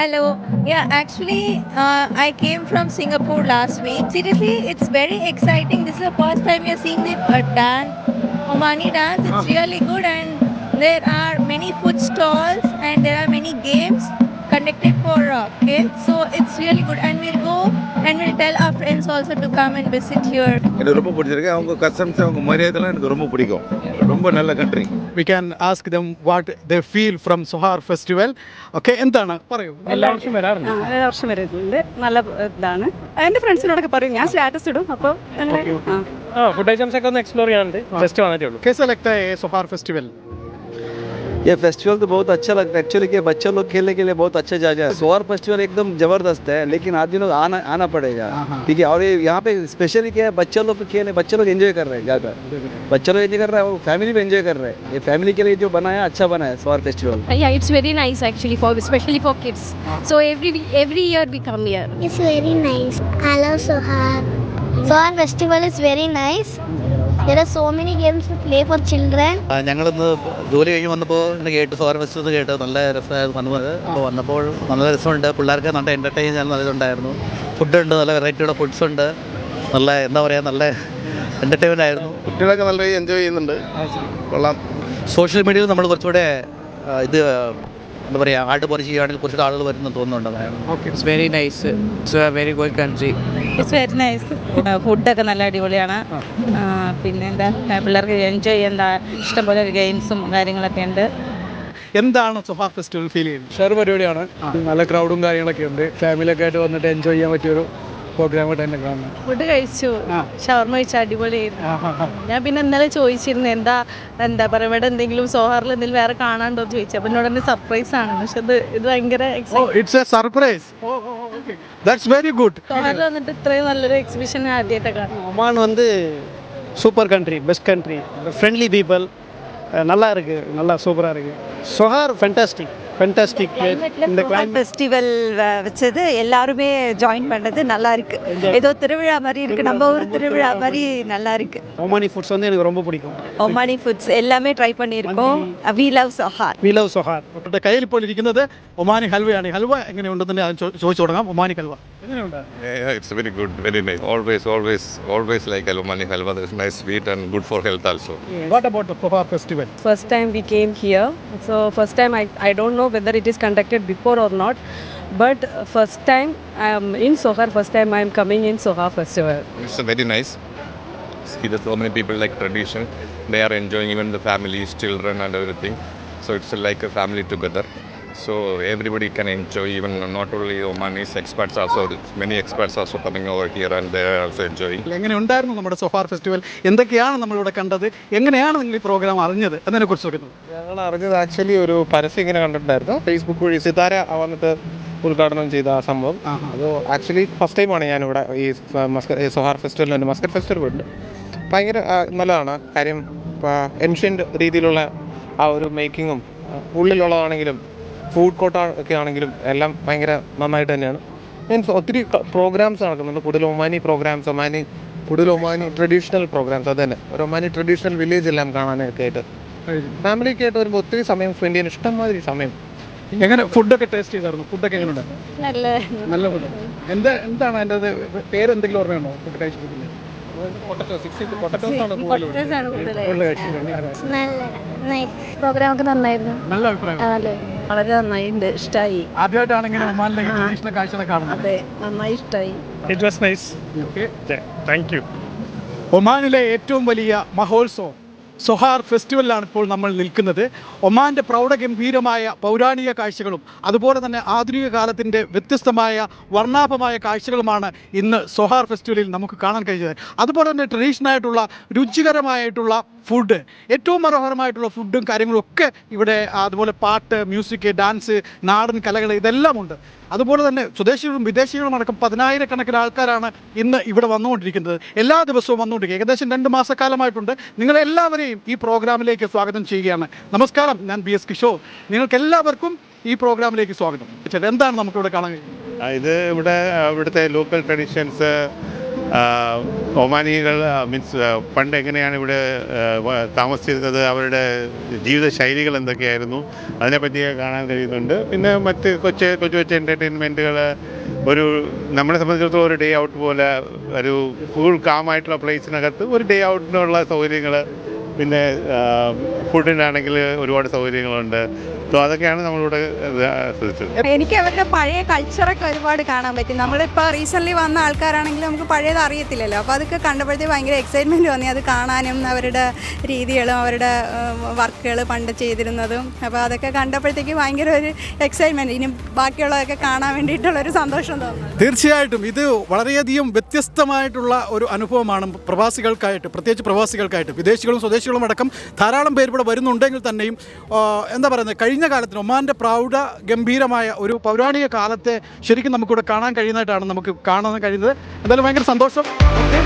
Hello. Yeah, actually, I came from Singapore last week. Seriously, it's very exciting. This is the first time we are seeing the dance, Omani dance. It's really good, and there are many food stalls and there are many games conducted for kids. So it's really good, and we'll go and we'll tell our friends also to come and visit here. எனக்கு ரொம்ப பிடிச்சிருக்கு. அவங்க customs, அவங்க மரியாதைலாம் எனக்கு ரொம்ப பிடிக்கும். ரொம்ப நல்ல country. We can ask them what they feel from Sohar festival. Okay, എന്താണ് പറയൂ. എല്ലാ വർഷവും വരാറുണ്ട്. എല്ലാ വർഷം വരുന്നുണ്ട്. നല്ല ഇതാണ്. എൻ്റെ ഫ്രണ്ട്സിനോടൊക്കെ പറയും, ഞാൻ സ്റ്റാറ്റസ് ഇടും. അപ്പോൾ ഫുഡ് ഐറ്റംസ് ഒക്കെ ഒന്ന് എക്സ്പ്ലോർ ചെയ്യാനുണ്ട്. ജസ്റ്റ് വന്നിട്ടേ ഉള്ളൂ. कैसा लगता है ये सोहार फेस्टिवल? ये फेस्टिवल तो बहुत अच्छा लगता है एक्चुअली कि बच्चे लोग खेलने के लिए बहुत अच्छा जगह है। सोहर फेस्टिवल एकदम ज़बरदस्त है, लेकिन आदमी लोग आना पड़ेगा, ठीक है। और ये यहाँ पे स्पेशली क्या है, बच्चे लोग खेल बच्चे लोग एंजॉय कर रहे हैं जाकर, बच्चे लोग एंजॉय कर रहे हैं और फैमिली भी एंजॉय कर रहे हैं। ये फैमिली के लिए जो बनाया अच्छा बना है सोहर festival. Yeah, it's very nice actually for especially for kids. So every year we come here. It's very nice. I love Sohar. Sohar festival is very nice. There are so many games to play for children. ഞങ്ങളിന്ന് ജോലി കഴിഞ്ഞ് വന്നപ്പോൾ ഇങ്ങനെ കേട്ട് Zohar festival കേട്ട് നല്ല രസമായിരുന്നു വന്നത്. അപ്പോൾ വന്നപ്പോൾ നല്ല രസമുണ്ട്, പിള്ളേർക്ക് നല്ല എൻ്റർടൈൻ ചെയ്യാൻ നല്ലതുണ്ടായിരുന്നു. ഫുഡുണ്ട്, നല്ല വെറൈറ്റിയുടെ ഫുഡ്സ് ഉണ്ട്, നല്ല എന്താ പറയുക, നല്ല എൻ്റർടൈൻമെൻ്റ് ആയിരുന്നു. കുട്ടികളൊക്കെ നല്ല എൻജോയ് ചെയ്യുന്നുണ്ട്. കൊള്ളാം. സോഷ്യൽ മീഡിയയിൽ നമ്മൾ കുറച്ചുകൂടെ ഇത് എന്താ പറയുക, ആട്ട് പോലെ ചെയ്യുകയാണെങ്കിൽ കുറച്ചുകൂടെ ആളുകൾ വരുമെന്ന് തോന്നുന്നുണ്ട്. It's very nice. It's a very good country. It's very nice. ഫുഡൊക്കെ നല്ല അടിപൊളിയാണ്. പിന്നെ എന്താ, പിള്ളേർക്ക് എൻജോയ് ചെയ്യാൻ ഇഷ്ടംപോലെ ഗെയിംസും കാര്യങ്ങളൊക്കെ ഉണ്ട്. എന്താണ് സോഹാർ ഫെസ്റ്റിവൽ ഫീൽ ചെയ്യുന്നത്? ഷെയർ പരിപാടിയാണ്. നല്ല ക്രൗഡും കാര്യങ്ങളൊക്കെ ഉണ്ട്. ഫാമിലിയൊക്കെ ആയിട്ട് വന്നിട്ട് എൻജോയ് ചെയ്യാൻ പറ്റിയൊരു പ്രോഗ്രാമായിട്ട് തന്നെ കാണുന്നത്. ഫുഡ് കഴിച്ചു, ഷവർമ കഴിച്ചു, അടിപൊളിയായിരുന്നു. ഞാൻ പിന്നെ ഇന്നലെ ചോദിച്ചിരുന്നു എന്താ പറയുക, ഇവിടെ എന്തെങ്കിലും സോഹാറിൽ എന്തെങ്കിലും വേറെ കാണാണ്ടോ എന്ന് ചോദിച്ചു. അപ്പം എന്നോട് തന്നെ സർപ്രൈസ് ആണ്. പക്ഷെ ഇത് ഭയങ്കര it's a surprise. Okay, that's very good. സോഹാറിൽ വന്നിട്ട് ഇത്രയും നല്ലൊരു എക്സിബിഷൻ ആദ്യമായിട്ടൊക്കെ കാണും. ഒമാൻ வந்து super country, best country, friendly people, நல்லா இருக்குது, நல்லா சூப்பராக இருக்குது. சொஹார் ஃபென்டாஸ்டிக் இந்த கிளைமேட் ஃபெஸ்டிவல் வச்சது எல்லாருமே ஜாயின் பண்ணது நல்லா இருக்கு. ஏதோ திருவிழா மாதிரி இருக்கு, நம்ம ஊர் திருவிழா மாதிரி நல்லா இருக்கு. ஒமானி ஃபுட்ஸ் வந்து எனக்கு ரொம்ப பிடிக்கும். ഒമാനി ഫുഡ്സ് എല്ലാമേ ട്രൈ பண்ணியிருக்கோம். We love Zohar. We love Sohar. അവരുടെ കയ്യിൽ ഇപ്പോൾ ഇരിക്കുന്നത് ഒമാനി ഹൽവയാണ്. ഈ ഹൽവ എങ്ങനെയുണ്ടെന്ന് ഞാൻ ചോദിച്ചു തുടങ്ങാം. ഒമാനി ഹൽവ എങ്ങനെയുണ്ട്? Yeah, it's very good, very nice. Always like Omani halwa. It's nice, sweet and good for health also. What about the Sohar festival? First time we came here, so first time I don't know whether it is conducted before or not, but first time I am in Sohar. First time I am coming in Sohar festival. It's very nice. See that so many people like tradition. They are enjoying, even the families, children and everything. So it's like a family together. So everybody can enjoy, even not only Omanis, experts also. Many experts also coming over here and they are also enjoying. എങ്ങനെ ഉണ്ടായിരുന്നു നമ്മുടെ Zohar festival? എന്തൊക്കെയാണ് നമ്മളിവിടെ കണ്ടത്? എങ്ങനെയാണ് നിങ്ങൾ ഈ programme അറിഞ്ഞത് എന്നതിനെ കുറിച്ച് നോക്കുന്നത്? ഞങ്ങൾ അറിഞ്ഞത് ആക്ച്വലി ഒരു പരസ്യം ഇങ്ങനെ കണ്ടിട്ടുണ്ടായിരുന്നു ഫേസ്ബുക്ക് വഴി. സിതാര വന്നിട്ട് ഉദ്ഘാടനം ചെയ്ത ആ സംഭവം. അത് ആക്ച്വലി ഫസ്റ്റ് ടൈമാണ് ഞാനിവിടെ ഈ സോഹാർ ഫെസ്റ്റിവലിൽ മസ്കറ്റ് ഫെസ്റ്റിവൽ ഉണ്ട്. ഭയങ്കര നല്ലതാണ് കാര്യം. ഏൻഷ്യൻ്റ് രീതിയിലുള്ള ആ ഒരു മേക്കിങ്ങും ഉള്ളിലുള്ളതാണെങ്കിലും ഫുഡ് കോർട്ട് ഒക്കെ ആണെങ്കിലും എല്ലാം ഭയങ്കര നന്നായിട്ട് തന്നെയാണ്. മീൻസ് ഒത്തിരി പ്രോഗ്രാംസ് നടക്കുന്നുണ്ട്, കൂടുതൽ ഒമാനി പ്രോഗ്രാംസ്, കൂടുതൽ ഒമാനി ട്രഡീഷണൽ പ്രോഗ്രാംസ്. അത് തന്നെ ഒരു ഒമാനി ട്രഡീഷണൽ വില്ലേജ് എല്ലാം കാണാനൊക്കെ ആയിട്ട് ഫാമിലിയൊക്കെ ആയിട്ട് വരുമ്പോൾ ഒത്തിരി സമയം സ്പെൻഡ് ചെയ്യാൻ ഇഷ്ടംമാതിരി സമയം. എങ്ങനെ ഫുഡൊക്കെ ടേസ്റ്റ് ചെയ്തായിരുന്നു? ഫുഡൊക്കെ എങ്ങനെയുണ്ട്? നല്ല ഫുഡ്. എന്താണ് അതിൻ്റെ പേര് എന്തെങ്കിലും ഓർമ്മയുണ്ടോ? ഫുഡ് കഴിച്ചിട്ടില്ല. പ്രോഗ്രാം ഒക്കെ നന്നായിരുന്നു. നല്ല അഭിപ്രായം. വളരെ നന്നായിട്ടുണ്ട്, ഇഷ്ടമായി. ആദ്യമായിട്ടാണ് ഇങ്ങനെ ഒമാനിലേക്ക് ട്രഡീഷണൽ കാഴ്ചകൾ കാണുന്നത്. അതെ, നന്നായി ഇഷ്ടമായി. It was nice. Okay, thank you. ഒമാനിലെ ഏറ്റവും വലിയ മഹോത്സവം സോഹാർ ഫെസ്റ്റിവലിലാണ് ഇപ്പോൾ നമ്മൾ നിൽക്കുന്നത്. ഒമാൻ്റെ പ്രൗഢഗംഭീരമായ പൗരാണിക കാഴ്ചകളും അതുപോലെ തന്നെ ആധുനിക കാലത്തിൻ്റെ വ്യത്യസ്തമായ വർണ്ണാഭമായ കാഴ്ചകളുമാണ് ഇന്ന് സോഹാർ ഫെസ്റ്റിവലിൽ നമുക്ക് കാണാൻ കഴിഞ്ഞത്. അതുപോലെ തന്നെ ട്രഡീഷണലായിട്ടുള്ള രുചികരമായിട്ടുള്ള ഫുഡ്, ഏറ്റവും മനോഹരമായിട്ടുള്ള ഫുഡും കാര്യങ്ങളും ഒക്കെ ഇവിടെ, അതുപോലെ പാട്ട്, മ്യൂസിക്, ഡാൻസ്, നാടൻ കലകൾ ഇതെല്ലാം ഉണ്ട്. അതുപോലെ തന്നെ സ്വദേശികളും വിദേശികളും അടക്കം 10,000-കണക്കിന് ആൾക്കാരാണ് ഇന്ന് ഇവിടെ വന്നുകൊണ്ടിരിക്കുന്നത്. എല്ലാ ദിവസവും വന്നുകൊണ്ടിരിക്കുക. ഏകദേശം 2 മാസക്കാലമായിട്ടുണ്ട്. നിങ്ങളെല്ലാവരെയും ഈ പ്രോഗ്രാമിലേക്ക് സ്വാഗതം ചെയ്യുകയാണ്. നമസ്കാരം, ഞാൻ BS കിഷോർ. നിങ്ങൾക്കെല്ലാവർക്കും ഈ പ്രോഗ്രാമിലേക്ക് സ്വാഗതം. എന്താണ് നമുക്കിവിടെ കാണാൻ കഴിയുന്നത്? ഇത് ഇവിടുത്തെ ലോക്കൽ ട്രഡീഷൻസ്, ഒമാനികൾ മീൻസ് പണ്ട് എങ്ങനെയാണ് ഇവിടെ താമസിച്ചിരുന്നത്, അവരുടെ ജീവിത ശൈലികൾ എന്തൊക്കെയായിരുന്നു, അതിനെപ്പറ്റിയൊക്കെ കാണാൻ കഴിയുന്നുണ്ട്. പിന്നെ മറ്റ് കൊച്ചു എൻ്റർടൈൻമെൻറ്റുകൾ, ഒരു നമ്മളെ സംബന്ധിച്ചിടത്തോളം ഒരു ഡേ ഔട്ട് പോലെ ഒരു കൂൾ കാമായിട്ടുള്ള പ്ലേസിനകത്ത് ഒരു ഡേ ഔട്ടിനുള്ള സൗകര്യങ്ങൾ, പിന്നെ ഫുഡിനാണെങ്കിൽ ഒരുപാട് സൗകര്യങ്ങളുണ്ട്. സോ അതൊക്കെയാണ് നമ്മളിവിടെ ശ്രദ്ധിച്ചത്. എനിക്ക് അവരുടെ പഴയ കൾച്ചറൊക്കെ ഒരുപാട് കാണാൻ പറ്റി. നമ്മളിപ്പോൾ റീസെൻ്റ്ലി വന്ന ആൾക്കാരാണെങ്കിലും നമുക്ക് പഴയത് അറിയത്തില്ലല്ലോ. അപ്പോൾ അതൊക്കെ കണ്ടപ്പോഴത്തേക്ക് ഭയങ്കര എക്സൈറ്റ്മെൻറ്റ് തോന്നി അത് കാണാനും, അവരുടെ രീതികളും അവരുടെ വർക്കുകൾ പണ്ട് ചെയ്തിരുന്നതും. അപ്പോൾ അതൊക്കെ കണ്ടപ്പോഴത്തേക്ക് ഭയങ്കര ഒരു എക്സൈറ്റ്മെൻറ്റ്, ഇനി ബാക്കിയുള്ളതൊക്കെ കാണാൻ വേണ്ടിയിട്ടുള്ളൊരു സന്തോഷം തോന്നുന്നു. തീർച്ചയായിട്ടും ഇത് വളരെയധികം വ്യത്യസ്തമായിട്ടുള്ള ഒരു അനുഭവമാണ് പ്രവാസികൾക്കായിട്ട്, പ്രത്യേകിച്ച് പ്രവാസികൾക്കായിട്ട്. വിദേശികളും സ്വദേശികളും അടക്കം ധാരാളം പേര് ഇവിടെ വരുന്നുണ്ടെങ്കിൽ തന്നെയും എന്താ പറയുന്നത്, കഴിഞ്ഞ കാലത്തിന് ഒമാൻ്റെ പ്രൗഢ ഗംഭീരമായ ഒരു പൗരാണിക കാലത്തെ ശരിക്കും നമുക്കിവിടെ കാണാൻ കഴിയുന്നതായിട്ടാണ് നമുക്ക് കാണാൻ കഴിയുന്നത്. എന്തായാലും ഭയങ്കര സന്തോഷം. ഓക്കെ.